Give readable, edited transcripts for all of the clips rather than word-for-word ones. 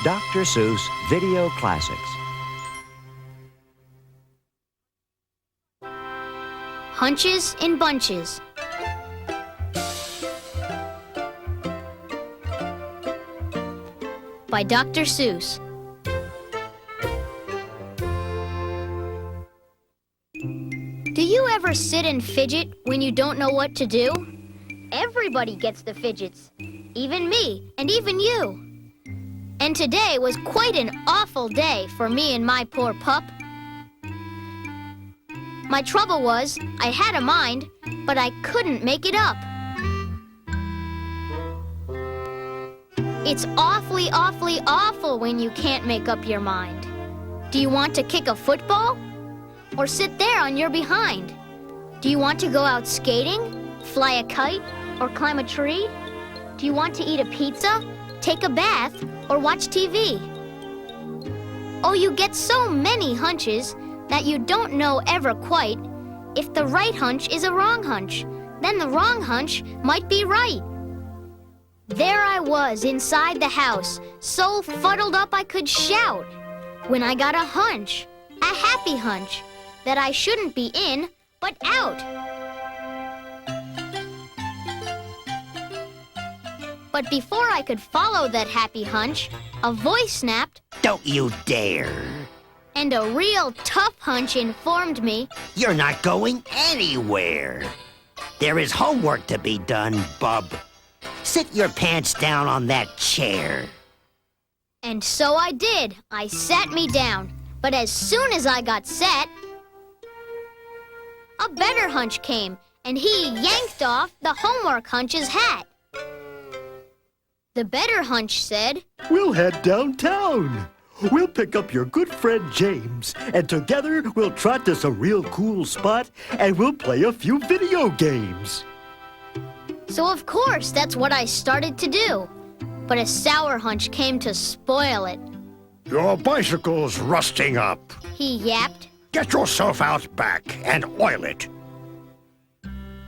Dr. Seuss Video Classics. Hunches in Bunches. By Dr. Seuss. Do you ever sit and fidget when you don't know what to do? Everybody gets the fidgets. Even me, and even you. And today was quite an awful day for me and my poor pup. My trouble was, I had a mind, but I couldn't make it up. It's awfully, awfully awful when you can't make up your mind. Do you want to kick a football? Or sit there on your behind? Do you want to go out skating, fly a kite, or climb a tree? Do you want to eat a pizza, take a bath, or watch TV? Oh, you get so many hunches that you don't know ever quite if the right hunch is a wrong hunch. Then the wrong hunch might be right. There I was inside the house, so fuddled up I could shout, when I got a hunch, a happy hunch, that I shouldn't be in, but out. But before I could follow that happy hunch, a voice snapped, "Don't you dare!" And a real tough hunch informed me, "You're not going anywhere. There is homework to be done, bub. Sit your pants down on that chair." And so I did. I sat me down. But as soon as I got set, a better hunch came, and he yanked off the homework hunch's hat. The better hunch said, "We'll head downtown. We'll pick up your good friend James, and together we'll trot to some real cool spot, and we'll play a few video games." So of course that's what I started to do. But a sour hunch came to spoil it. "Your bicycle's rusting up. He yapped. Get yourself out back and oil it."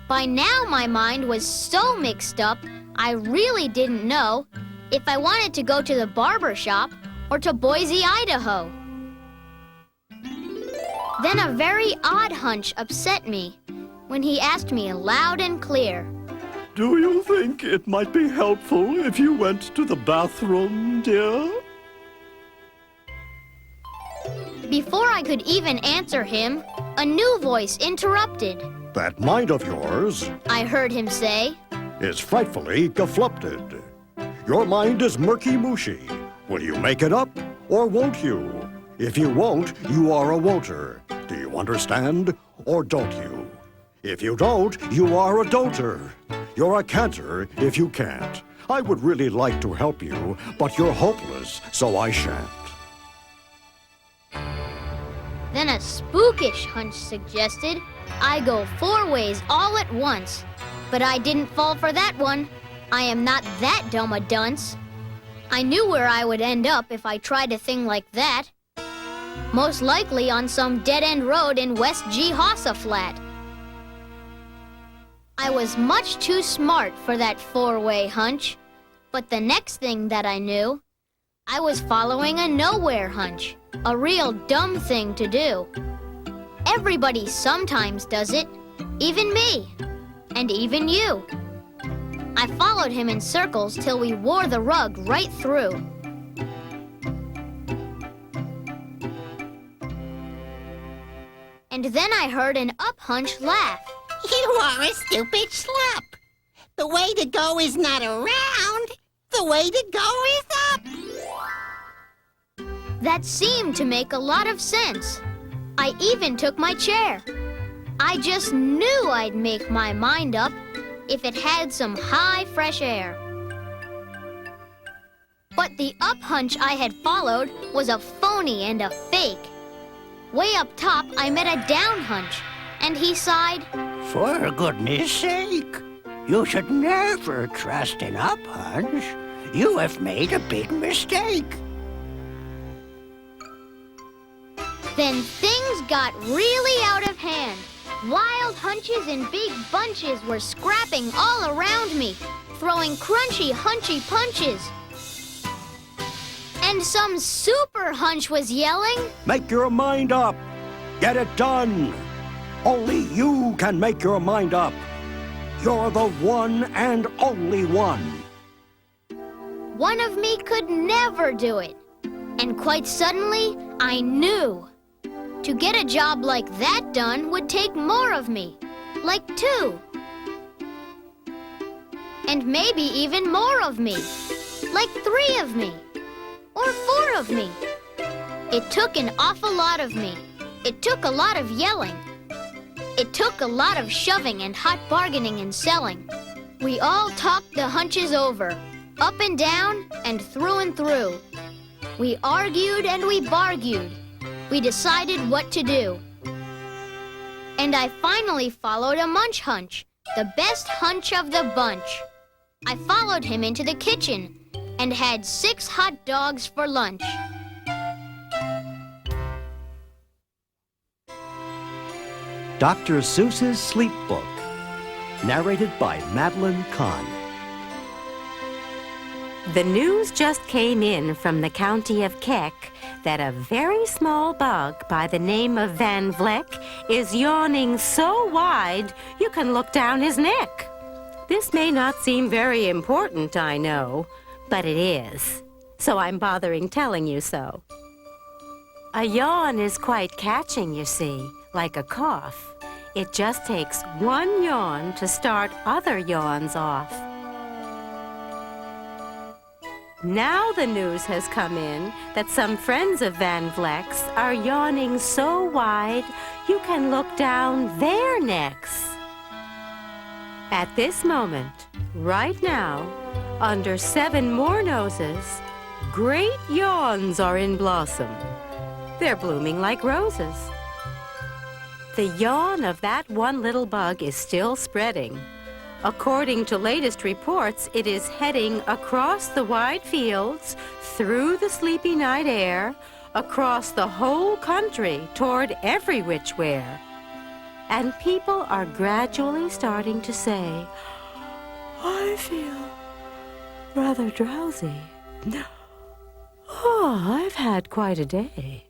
By now my mind was so mixed up, I really didn't know if I wanted to go to the barber shop or to Boise, Idaho. Then a very odd hunch upset me when he asked me loud and clear, "Do you think it might be helpful if you went to the bathroom, dear?" Before I could even answer him, a new voice interrupted. "That mind of yours I heard him say, is frightfully geflupted. Your mind is murky-mushy. Will you make it up, or won't you? If you won't, you are a won'ter. Do you understand, or don't you? If you don't, you are a don'ter. You're a canter if you can't. I would really like to help you, but you're hopeless, so I shan't." Then a spookish hunch suggested I go 4 ways all at once. But I didn't fall for that one. I am not that dumb a dunce. I knew where I would end up if I tried a thing like that. Most likely on some dead-end road in West Jehossa Flat. I was much too smart for that 4-way hunch. But the next thing that I knew, I was following a nowhere hunch. A real dumb thing to do. Everybody sometimes does it, even me, and even you. I followed him in circles till we wore the rug right through. And then I heard an up hunch laugh. "You are a stupid slop. The way to go is not around. The way to go is up." That seemed to make a lot of sense. I even took my chair. I just knew I'd make my mind up if it had some high, fresh air. But the up hunch I had followed was a phony and a fake. Way up top, I met a down hunch, and he sighed, "For goodness sake, you should never trust an up hunch. You have made a big mistake." Then things got really out of hand. Wild hunches in big bunches were scrapping all around me, throwing crunchy, hunchy punches. And some super hunch was yelling, Make your mind up. Get it done. Only you can make your mind up. You're the one and only one. one of me could never do it. And quite suddenly, I knew. To get a job like that done would take more of me, like 2. And maybe even more of me, like 3 of me, or 4 of me. It took an awful lot of me. It took a lot of yelling. It took a lot of shoving and hot bargaining and selling. We all talked the hunches over, up and down and through. We argued and we bargued. We decided what to do. And I finally followed a munch hunch, the best hunch of the bunch. I followed him into the kitchen and had 6 hot dogs for lunch. Dr. Seuss's Sleep Book, narrated by Madeline Kahn. The news just came in from the county of Keck that a very small bug by the name of Van Vleck is yawning so wide you can look down his neck. This may not seem very important, I know, but it is. So I'm bothering telling you so. A yawn is quite catching, you see, like a cough. It just takes one yawn to start other yawns off. Now the news has come in that some friends of Van Vleck's are yawning so wide you can look down their necks. At this moment, right now, under 7 more noses, great yawns are in blossom. They're blooming like roses. The yawn of that one little bug is still spreading. According to latest reports, it is heading across the wide fields, through the sleepy night air, across the whole country, toward every which where. And people are gradually starting to say, I feel rather drowsy. Oh, I've had quite a day.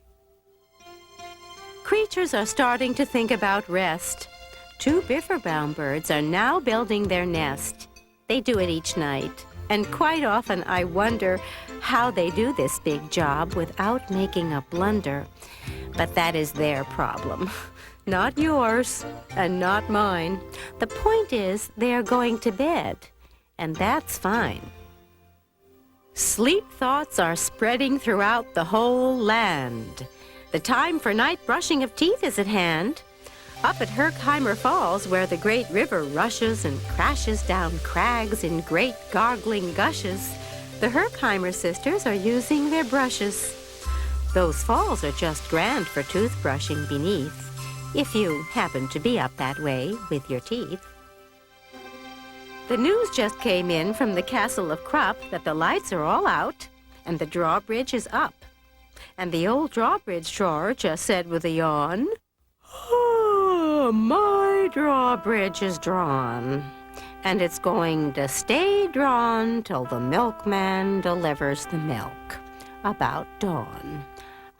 Creatures are starting to think about rest. 2 biffer-bound birds are now building their nest. They do it each night, and quite often I wonder how they do this big job without making a blunder. But that is their problem, not yours, and not mine. The point is, they are going to bed, and that's fine. Sleep thoughts are spreading throughout the whole land. The time for night brushing of teeth is at hand. Up at Herkheimer Falls, where the great river rushes and crashes down crags in great gargling gushes, the Herkheimer sisters are using their brushes. Those falls are just grand for toothbrushing beneath, if you happen to be up that way with your teeth. The news just came in from the castle of Krupp that the lights are all out and the drawbridge is up. And the old drawbridge drawer just said with a yawn, Oh, my drawbridge is drawn, and it's going to stay drawn till the milkman delivers the milk about dawn.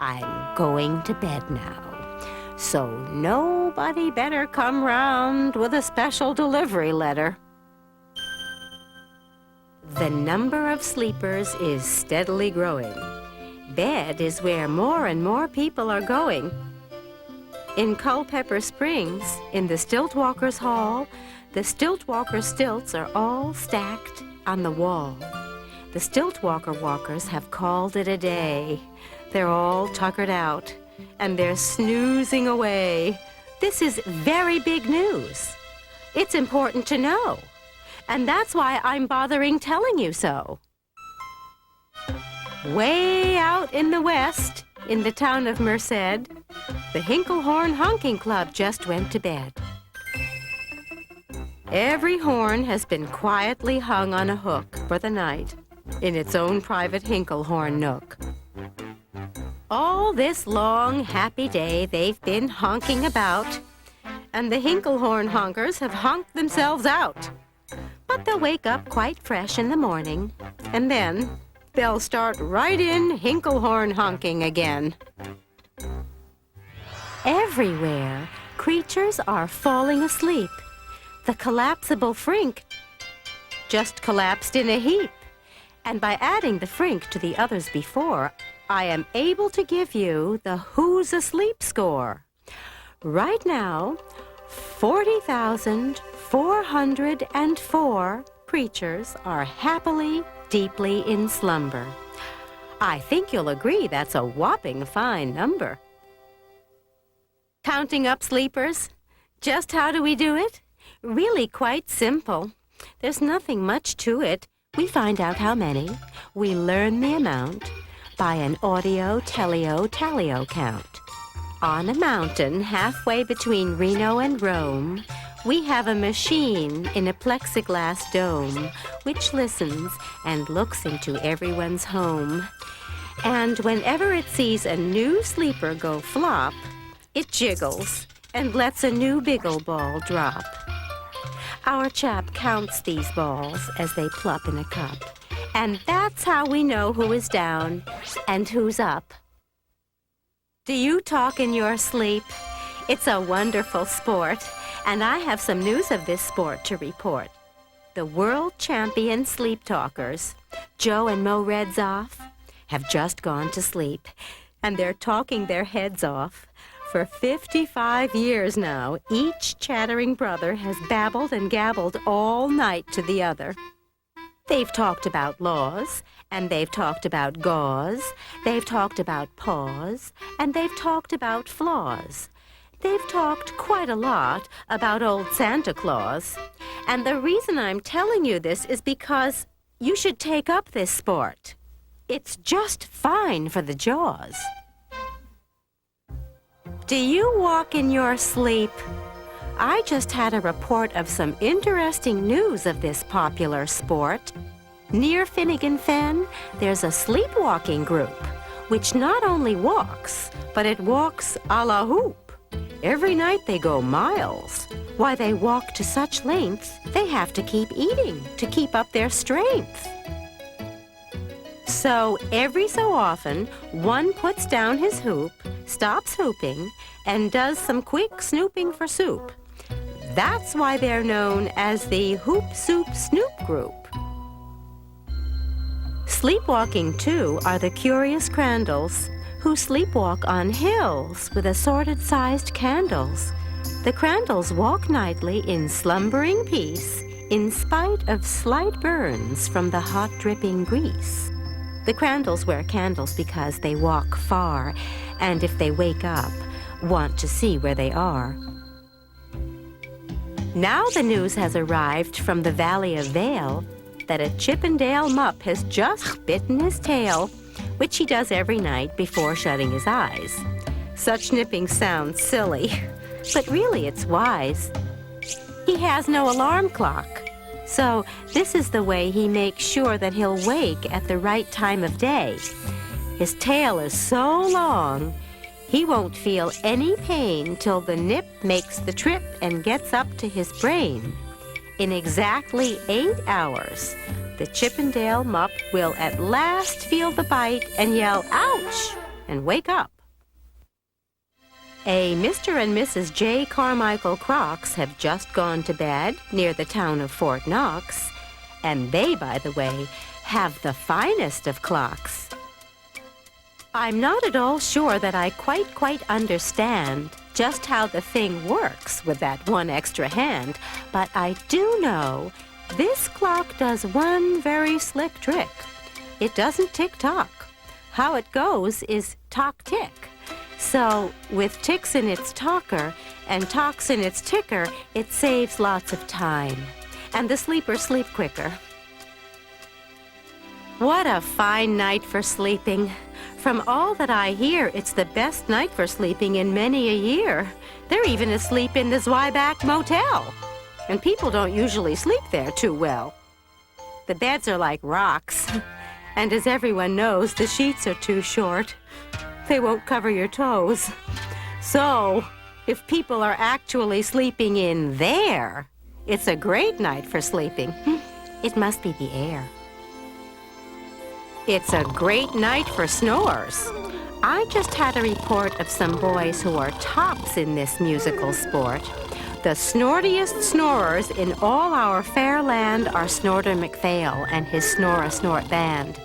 I'm going to bed now, so nobody better come round with a special delivery letter. The number of sleepers is steadily growing. Bed is where more and more people are going. In Culpeper Springs, in the Stiltwalkers' Hall, the Stiltwalker stilts are all stacked on the wall. The Stiltwalker walkers have called it a day. They're all tuckered out, and they're snoozing away. This is very big news. It's important to know, and that's why I'm bothering telling you so. Way out in the west, in the town of Merced, the Hinklehorn Honking Club just went to bed. Every horn has been quietly hung on a hook for the night in its own private Hinklehorn nook. All this long, happy day they've been honking about, and the Hinklehorn honkers have honked themselves out. But they'll wake up quite fresh in the morning, and then they'll start right in Hinklehorn honking again. Everywhere, creatures are falling asleep. The collapsible frink just collapsed in a heap. And by adding the frink to the others before, I am able to give you the Who's Asleep score. Right now, 40,404 creatures are happily, deeply in slumber. I think you'll agree that's a whopping fine number. Counting up sleepers? Just how do we do it? Really quite simple. There's nothing much to it. We find out how many. We learn the amount by an audio-teleo-tallio count. On a mountain halfway between Reno and Rome, we have a machine in a plexiglass dome which listens and looks into everyone's home. And whenever it sees a new sleeper go flop, it jiggles and lets a new biggle ball drop. Our chap counts these balls as they plop in a cup, and that's how we know who is down and who's up. Do you talk in your sleep? It's a wonderful sport, and I have some news of this sport to report. The world champion sleep talkers, Joe and Mo Redzoff, have just gone to sleep, and they're talking their heads off. For 55 years now, each chattering brother has babbled and gabbled all night to the other. They've talked about laws, and they've talked about gauze, they've talked about paws, and they've talked about flaws. They've talked quite a lot about old Santa Claus. And the reason I'm telling you this is because you should take up this sport. It's just fine for the jaws. Do you walk in your sleep? I just had a report of some interesting news of this popular sport. Near Finnegan Fen, there's a sleepwalking group, which not only walks, but it walks a la hoop. Every night they go miles. Why, they walk to such lengths, they have to keep eating to keep up their strength. So every so often, one puts down his hoop, stops hooping, and does some quick snooping for soup. That's why they're known as the Hoop Soup Snoop Group. Sleepwalking, too, are the curious Crandalls, who sleepwalk on hills with assorted-sized candles. The Crandalls walk nightly in slumbering peace, in spite of slight burns from the hot dripping grease. The Crandalls wear candles because they walk far, and if they wake up, want to see where they are. Now the news has arrived from the Valley of Vale that a Chippendale mupp has just bitten his tail, which he does every night before shutting his eyes. Such nipping sounds silly, but really it's wise. He has no alarm clock, so this is the way he makes sure that he'll wake at the right time of day. His tail is so long, he won't feel any pain till the nip makes the trip and gets up to his brain. In exactly 8 hours, the Chippendale mupp will at last feel the bite and yell, "Ouch!" and wake up. A Mr. and Mrs. J. Carmichael Crocs have just gone to bed near the town of Fort Knox, and they, by the way, have the finest of clocks. I'm not at all sure that I quite understand just how the thing works with that one extra hand, but I do know this clock does one very slick trick. It doesn't tick-tock. How it goes is tock-tick. So, with ticks in its talker and tocks in its ticker, it saves lots of time. And the sleepers sleep quicker. What a fine night for sleeping. From all that I hear, it's the best night for sleeping in many a year. They're even asleep in the Zweiback Motel. And people don't usually sleep there too well. The beds are like rocks. And as everyone knows, the sheets are too short. They won't cover your toes. So, if people are actually sleeping in there, it's a great night for sleeping. It must be the air. It's a great night for snores. I just had a report of some boys who are tops in this musical sport. The snortiest snorers in all our fair land are Snorter McPhail and his Snore-a-Snort band.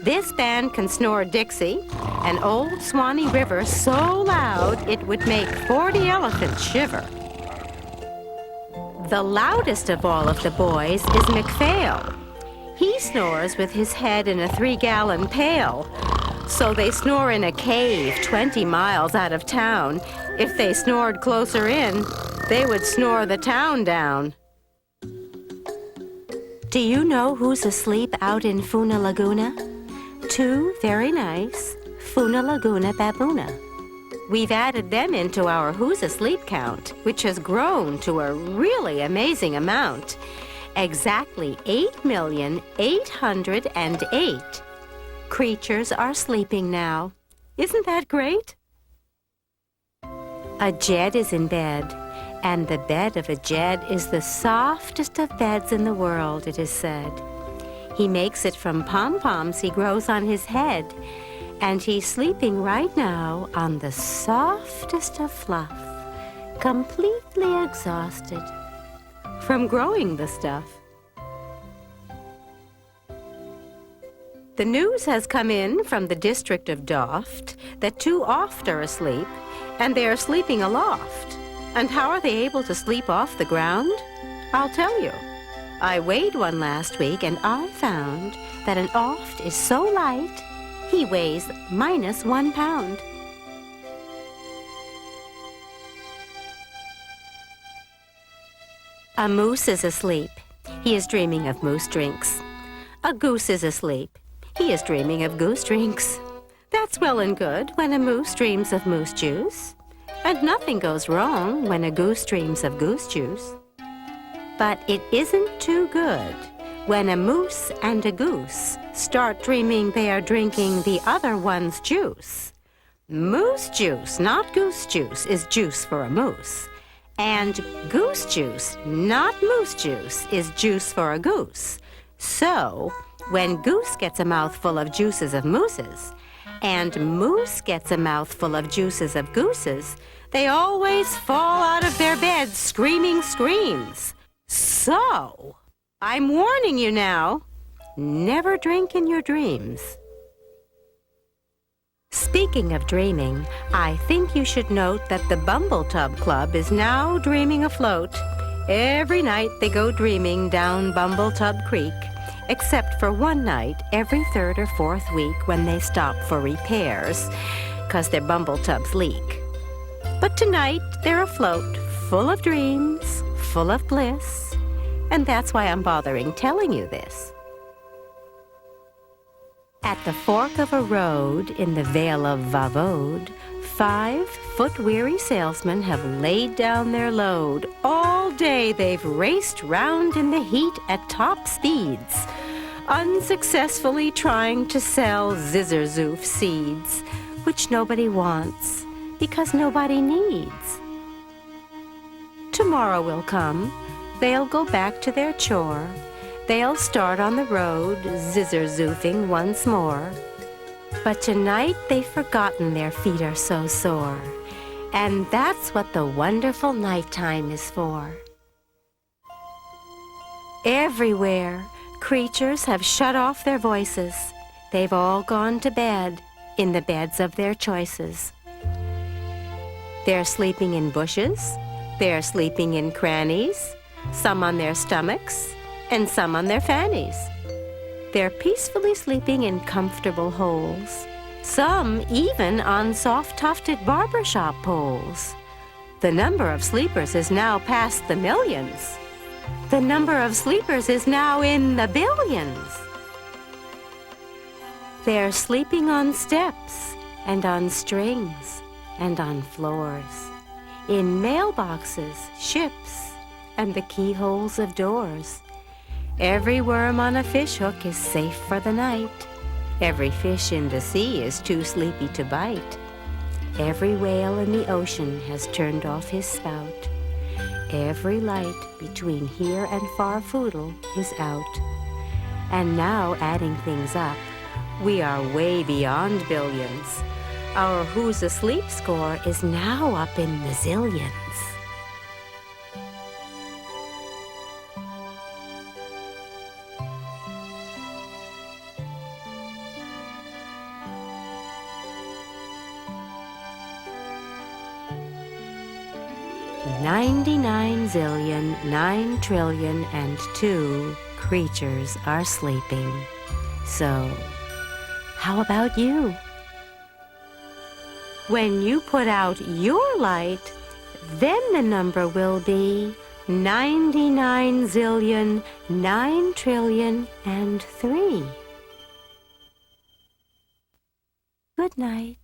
This band can snore Dixie, an old Swanee River so loud it would make 40 elephants shiver. The loudest of all of the boys is McPhail. He snores with his head in a 3-gallon pail. So they snore in a cave 20 miles out of town. If they snored closer in, they would snore the town down. Do you know who's asleep out in Funa Laguna? 2 very nice Funa Laguna baboona. We've added them into our Who's Asleep count, which has grown to a really amazing amount. Exactly 8,808 creatures are sleeping now. Isn't that great? A Jed is in bed, and the bed of a Jed is the softest of beds in the world, it is said. He makes it from pom-poms he grows on his head, and he's sleeping right now on the softest of fluff, completely exhausted from growing the stuff. The news has come in from the district of Doft that 2 oft are asleep, and they are sleeping aloft. And how are they able to sleep off the ground? I'll tell you. I weighed one last week, and I found that an oft is so light, he weighs -1 pound. A moose is asleep. He is dreaming of moose drinks. A goose is asleep. He is dreaming of goose drinks. That's well and good when a moose dreams of moose juice. And nothing goes wrong when a goose dreams of goose juice. But it isn't too good when a moose and a goose start dreaming they are drinking the other one's juice. Moose juice, not goose juice, is juice for a moose. And goose juice, not moose juice, is juice for a goose. So, when goose gets a mouthful of juices of mooses, and moose gets a mouthful of juices of gooses, they always fall out of their beds screaming screams. So, I'm warning you now, never drink in your dreams. Speaking of dreaming, I think you should note that the Bumbletub Club is now dreaming afloat. Every night they go dreaming down Bumbletub Creek, except for one night every 3rd or 4th week when they stop for repairs, 'cause their Bumbletubs leak. But tonight they're afloat, full of dreams, full of bliss, and that's why I'm bothering telling you this. At the fork of a road in the Vale of Vavode, 5 foot-weary salesmen have laid down their load. All day they've raced round in the heat at top speeds, unsuccessfully trying to sell Zizzerzouf seeds, which nobody wants because nobody needs. Tomorrow will come. They'll go back to their chore. They'll start on the road, zizzer-zoofing once more. But tonight they've forgotten their feet are so sore. And that's what the wonderful nighttime is for. Everywhere, creatures have shut off their voices. They've all gone to bed in the beds of their choices. They're sleeping in bushes. They're sleeping in crannies, some on their stomachs, and some on their fannies. They're peacefully sleeping in comfortable holes, some even on soft-tufted barbershop poles. The number of sleepers is now past the millions. The number of sleepers is now in the billions. They're sleeping on steps and on strings and on floors, in mailboxes, ships, and the keyholes of doors. Every worm on a fishhook is safe for the night. Every fish in the sea is too sleepy to bite. Every whale in the ocean has turned off his spout. Every light between here and Farfoodle is out. And now, adding things up, we are way beyond billions. Our Who's Asleep score is now up in the zillions. $99,9,000,000,002 creatures are sleeping. So, how about you? When you put out your light, then the number will be 99,000,000,009,000,003. Good night.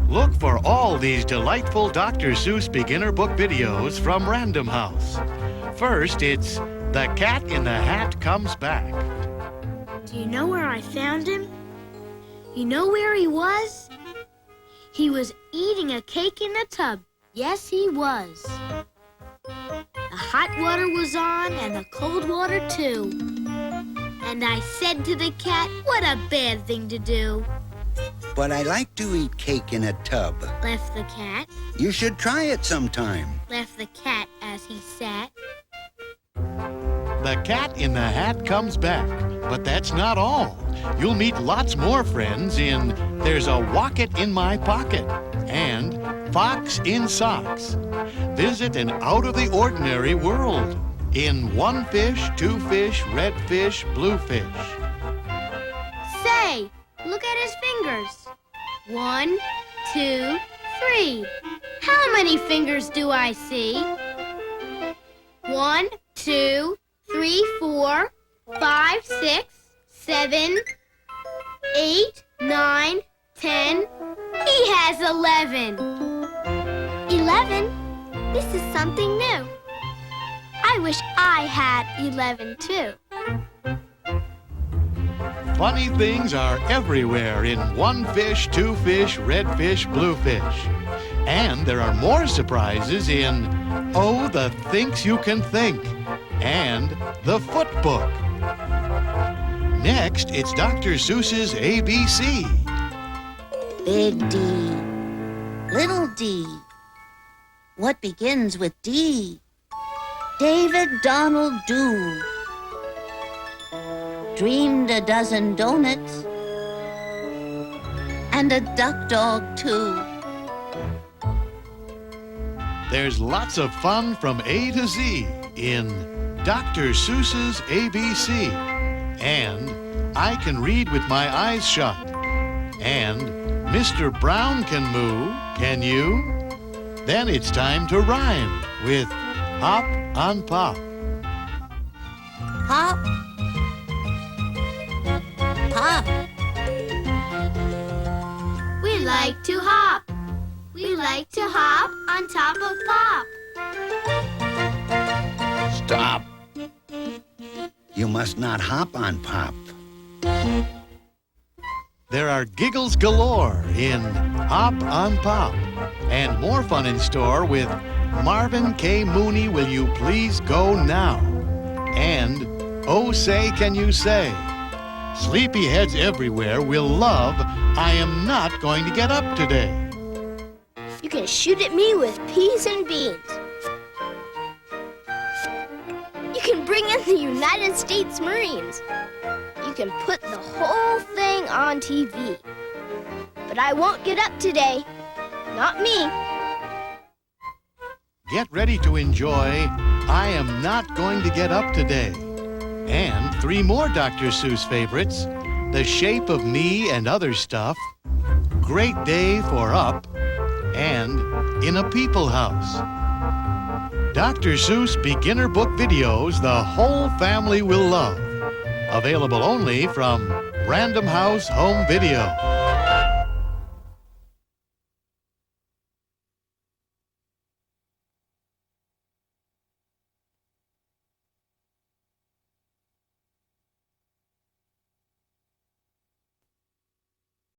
Look for all these delightful Dr. Seuss beginner book videos from Random House. First, it's The Cat in the Hat Comes Back. Do you know where I found him? You know where he was? He was eating a cake in a tub. Yes, he was. The hot water was on and the cold water too. And I said to the cat, what a bad thing to do. But I like to eat cake in a tub. Left the cat, You should try it sometime. left the cat as he sat. The Cat in the Hat Comes Back. But that's not all. You'll meet lots more friends in There's a Wocket in My Pocket and Fox in Socks. Visit an out-of-the-ordinary world in One Fish, Two Fish, Red Fish, Blue Fish. Say, look at his fingers. 1, 2, 3. How many fingers do I see? 1, 2, 3, 4, 5, 6, 7, 8, 9, 10. He has 11. 11? This is something new. I wish I had 11 too. Funny things are everywhere in One Fish, Two Fish, Red Fish, Blue Fish. And there are more surprises in Oh, the Thinks You Can Think and The Foot Book. Next, it's Dr. Seuss's ABC. Big D, little d. What begins with D? David Donald Do. Dreamed a dozen donuts and a duck dog too. There's lots of fun from A to Z in Dr. Seuss's ABC. And I Can Read with My Eyes Shut. And Mr. Brown Can Moo, Can You? Then it's time to rhyme with Hop on Pop. Hop, hop, We like to hop. We like to hop on top of Pop. Stop. You must not hop on Pop. There are giggles galore in Hop on Pop. And more fun in store with Marvin K. Mooney, Will You Please Go Now? And Oh, say, can you say? Sleepyheads everywhere will love I Am Not Going to Get Up Today. You can shoot at me with peas and beans. You can bring in the United States Marines. You can put the whole thing on TV. But I won't get up today. Not me. Get ready to enjoy I Am Not Going to Get Up Today. And 3 more Dr. Seuss favorites, The Shape of Me and Other Stuff, Great Day for Up, and In a People House. Dr. Seuss beginner book videos the whole family will love. Available only from Random House Home Video.